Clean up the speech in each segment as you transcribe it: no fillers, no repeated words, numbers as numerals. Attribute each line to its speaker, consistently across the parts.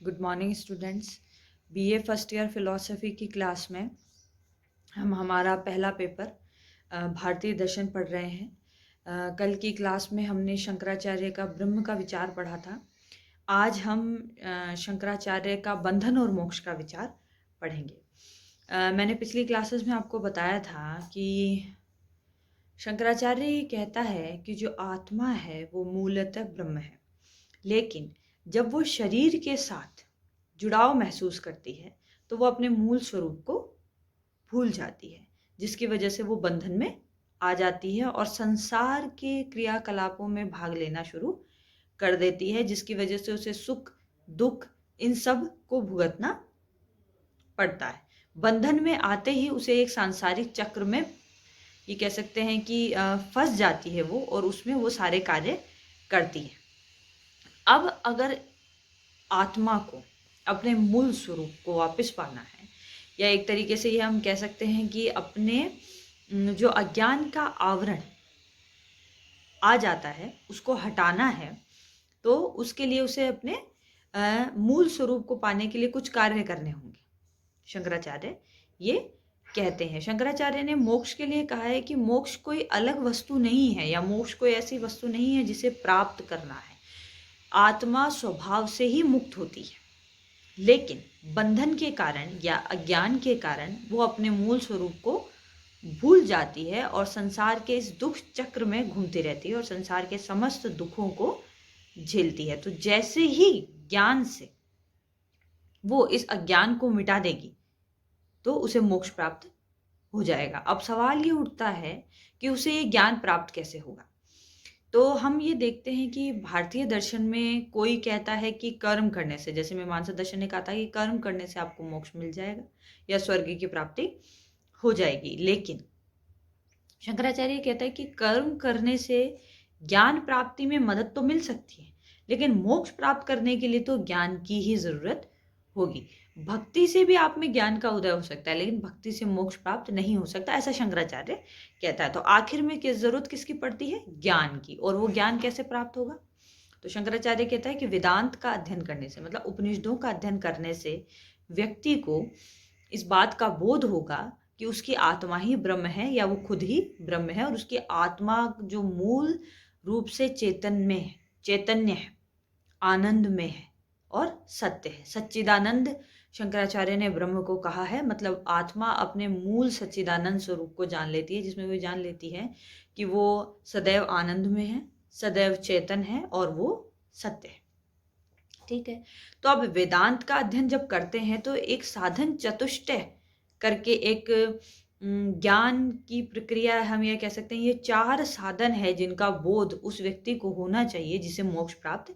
Speaker 1: Good morning students. BA first year philosophy की class में हम हमारा पहला पेपर भारतीय दर्शन पढ़ रहे हैं। कल की क्लास में हमने शंकराचार्य का ब्रह्म का विचार पढ़ा था। आज हम शंकराचार्य का बंधन और मोक्ष का विचार पढ़ेंगे। मैंने पिछली क्लासेस में आपको बताया था कि शंकराचार्य ये कहता है कि जो आत्मा है वो मूलतः ब्रह्म है, लेकिन जब वो शरीर के साथ जुड़ाव महसूस करती है तो वो अपने मूल स्वरूप को भूल जाती है, जिसकी वजह से वो बंधन में आ जाती है और संसार के क्रियाकलापों में भाग लेना शुरू कर देती है, जिसकी वजह से उसे सुख दुख इन सब को भुगतना पड़ता है। बंधन में आते ही उसे एक सांसारिक चक्र में ये कह सकते हैं कि फंस जाती है वो, और उसमें वो सारे कार्य करती है। अब अगर आत्मा को अपने मूल स्वरूप को वापस पाना है, या एक तरीके से ये हम कह सकते हैं कि अपने जो अज्ञान का आवरण आ जाता है उसको हटाना है, तो उसके लिए उसे अपने मूल स्वरूप को पाने के लिए कुछ कार्य करने होंगे। शंकराचार्य ये कहते हैं। शंकराचार्य ने मोक्ष के लिए कहा है कि मोक्ष कोई अलग वस्तु नहीं है, या मोक्ष कोई ऐसी वस्तु नहीं है जिसे प्राप्त करना है। आत्मा स्वभाव से ही मुक्त होती है, लेकिन बंधन के कारण या अज्ञान के कारण वो अपने मूल स्वरूप को भूल जाती है और संसार के इस दुख चक्र में घूमती रहती है और संसार के समस्त दुखों को झेलती है। तो जैसे ही ज्ञान से वो इस अज्ञान को मिटा देगी तो उसे मोक्ष प्राप्त हो जाएगा। अब सवाल ये उठता है कि उसे ये ज्ञान प्राप्त कैसे होगा। तो हम ये देखते हैं कि भारतीय दर्शन में कोई कहता है कि कर्म करने से, जैसे मीमांसा दर्शन ने कहा था कि कर्म करने से आपको मोक्ष मिल जाएगा या स्वर्ग की प्राप्ति हो जाएगी, लेकिन शंकराचार्य कहता है कि कर्म करने से ज्ञान प्राप्ति में मदद तो मिल सकती है, लेकिन मोक्ष प्राप्त करने के लिए तो ज्ञान की ही जरूरत होगी। भक्ति से भी आप में ज्ञान का उदय हो सकता है, लेकिन भक्ति से मोक्ष प्राप्त नहीं हो सकता, ऐसा शंकराचार्य कहता है। तो आखिर में किस जरूरत किसकी पड़ती है? ज्ञान की। और वो ज्ञान कैसे प्राप्त होगा? तो शंकराचार्य कहता है कि वेदांत का अध्ययन करने से, मतलब उपनिषदों का अध्ययन करने से व्यक्ति को इस बात का बोध होगा कि उसकी आत्मा ही ब्रह्म है, या वो खुद ही ब्रह्म है, और उसकी आत्मा जो मूल रूप से चैतन्य है, आनंद में है और सत्य है। सच्चिदानंद शंकराचार्य ने ब्रह्म को कहा है, मतलब आत्मा अपने मूल सच्चिदानंद स्वरूप को जान लेती है, जिसमें वो जान लेती है कि वो सदैव आनंद में है, सदैव चेतन है और वो सत्य है। ठीक है। तो अब वेदांत का अध्ययन जब करते हैं तो एक साधन चतुष्टय करके एक ज्ञान की प्रक्रिया, हम ये कह सकते हैं ये 4 साधन है जिनका बोध उस व्यक्ति को होना चाहिए जिसे मोक्ष प्राप्त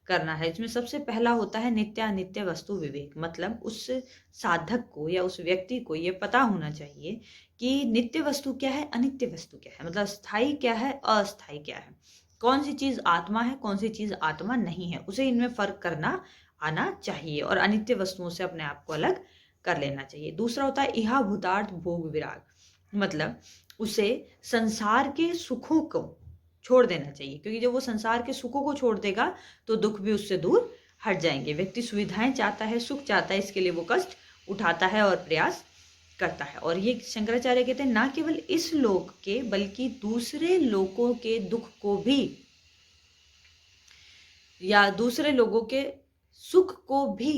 Speaker 1: करना है। इसमें सबसे पहला होता है नित्य अनित्य वस्तु विवेक, मतलब उस साधक को या उस व्यक्ति को ये पता होना चाहिए कि नित्य वस्तु क्या है, अनित्य वस्तु क्या है, मतलब स्थायी क्या है, अस्थायी क्या है, कौन सी चीज आत्मा है, कौन सी चीज आत्मा नहीं है। उसे इनमें फर्क करना आना चाहिए और अनित्य वस्तुओं से अपने आप को अलग कर लेना चाहिए। दूसरा होता है इहा भूतार्थ भोग विराग, मतलब उसे संसार के सुखों को छोड़ देना चाहिए, क्योंकि जब वो संसार के सुखों को छोड़ देगा तो दुख भी उससे दूर हट जाएंगे। व्यक्ति सुविधाएं चाहता है, सुख चाहता है, इसके लिए वो कष्ट उठाता है और प्रयास करता है। और ये शंकराचार्य कहते हैं ना केवल इस लोक के बल्कि दूसरे लोकों के दुख को भी, या दूसरे लोगों के सुख को भी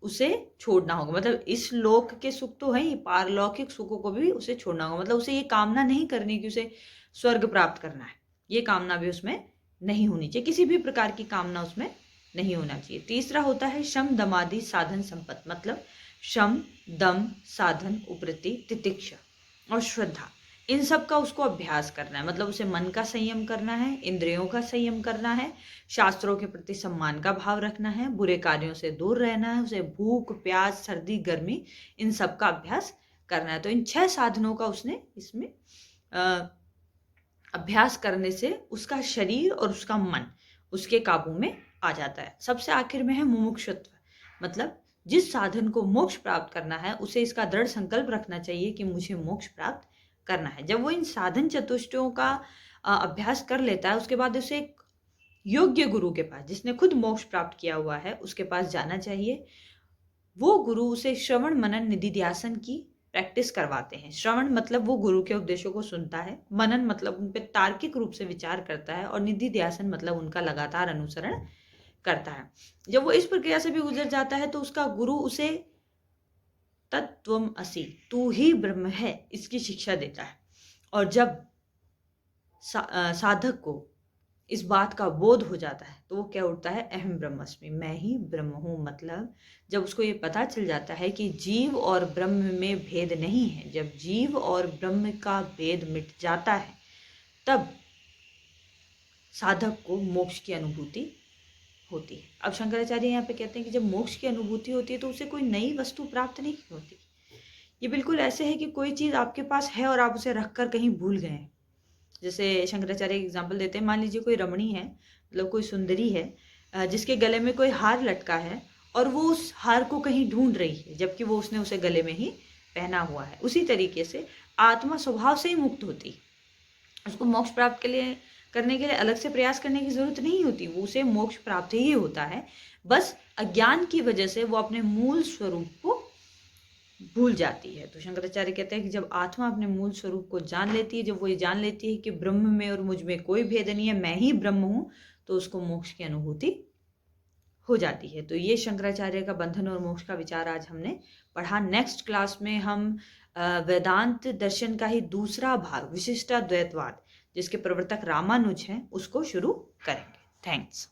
Speaker 1: उसे छोड़ना होगा। मतलब इस लोक के सुख तो है ही, पारलौकिक सुखों को भी उसे छोड़ना होगा। मतलब उसे ये कामना नहीं करनी कि उसे स्वर्ग प्राप्त करना है, ये कामना भी उसमें नहीं होनी चाहिए, किसी भी प्रकार की कामना उसमें नहीं होना चाहिए। तीसरा होता है शम दमादि साधन संपत्ति, मतलब शम दम साधन उपरति तितिक्षा और श्रद्धा, इन सब का उसको अभ्यास करना है। मतलब उसे मन का संयम करना है, इंद्रियों का संयम करना है, शास्त्रों के प्रति सम्मान का भाव रखना है, बुरे कार्यों से दूर रहना है, उसे भूख प्यास सर्दी गर्मी इन सब का अभ्यास करना है। तो इन 6 साधनों का उसने इसमें अभ्यास करने से उसका शरीर और उसका मन उसके काबू में आ जाता है। सबसे आखिर में है मुमुक्षुत्व, मतलब जिस साधन को मोक्ष प्राप्त करना है उसे इसका दृढ़ संकल्प रखना चाहिए कि मुझे मोक्ष प्राप्त करना है। जब वो इन साधन चतुष्टयों का अभ्यास कर लेता है, उसके बाद उसे योग्य गुरु के पास, जिसने खुद मोक्ष प्राप्त किया हुआ है, उसके पास जाना चाहिए। वो गुरु उसे श्रवण मनन निधिध्यासन की प्रैक्टिस करवाते हैं। श्रवण मतलब वो गुरु के उपदेशों को सुनता है, मनन मतलब उन पर तार्किक रूप से विचार करता है, और निधिध्यासन मतलब उनका लगातार अनुसरण करता है। जब वो इस प्रक्रिया से भी गुजर जाता है तो उसका गुरु उसे तत्त्वम असि, तू ही ब्रह्म है, इसकी शिक्षा देता है। और जब साधक को इस बात का बोध हो जाता है तो वो क्या उठता है, अहम ब्रह्मस्मि, मैं ही ब्रह्म हूँ। मतलब जब उसको ये पता चल जाता है कि जीव और ब्रह्म में भेद नहीं है, जब जीव और ब्रह्म का भेद मिट जाता है, तब साधक को मोक्ष की अनुभूति होती है। अब शंकराचार्य यहाँ पे कहते हैं कि जब मोक्ष की अनुभूति होती है तो उसे कोई नई वस्तु प्राप्त नहीं होती। ये बिल्कुल ऐसे है कि कोई चीज़ आपके पास है और आप उसे रख कर कहीं भूल गए हैं। जैसे शंकराचार्य एग्जाम्पल देते हैं, मान लीजिए कोई रमणी है, मतलब कोई सुंदरी है, जिसके गले में कोई हार लटका है और वो उस हार को कहीं ढूंढ रही है, जबकि वो उसने उसे गले में ही पहना हुआ है। उसी तरीके से आत्मा स्वभाव से ही मुक्त होती, उसको मोक्ष प्राप्त करने के लिए अलग से प्रयास करने की जरूरत नहीं होती, वो उसे मोक्ष प्राप्त ही होता है। बस अज्ञान की वजह से वो अपने मूल स्वरूप को भूल जाती है। तो शंकराचार्य कहते हैं कि जब आत्मा अपने मूल स्वरूप को जान लेती है, जब वो ये जान लेती है कि ब्रह्म में और मुझ में कोई भेद नहीं है, मैं ही ब्रह्म हूँ, तो उसको मोक्ष की अनुभूति हो जाती है। तो ये शंकराचार्य का बंधन और मोक्ष का विचार आज हमने पढ़ा। नेक्स्ट क्लास में हम वेदांत दर्शन का ही दूसरा भाग, विशिष्टाद्वैतवाद, जिसके प्रवर्तक रामानुज हैं, उसको शुरू करेंगे। थैंक्स।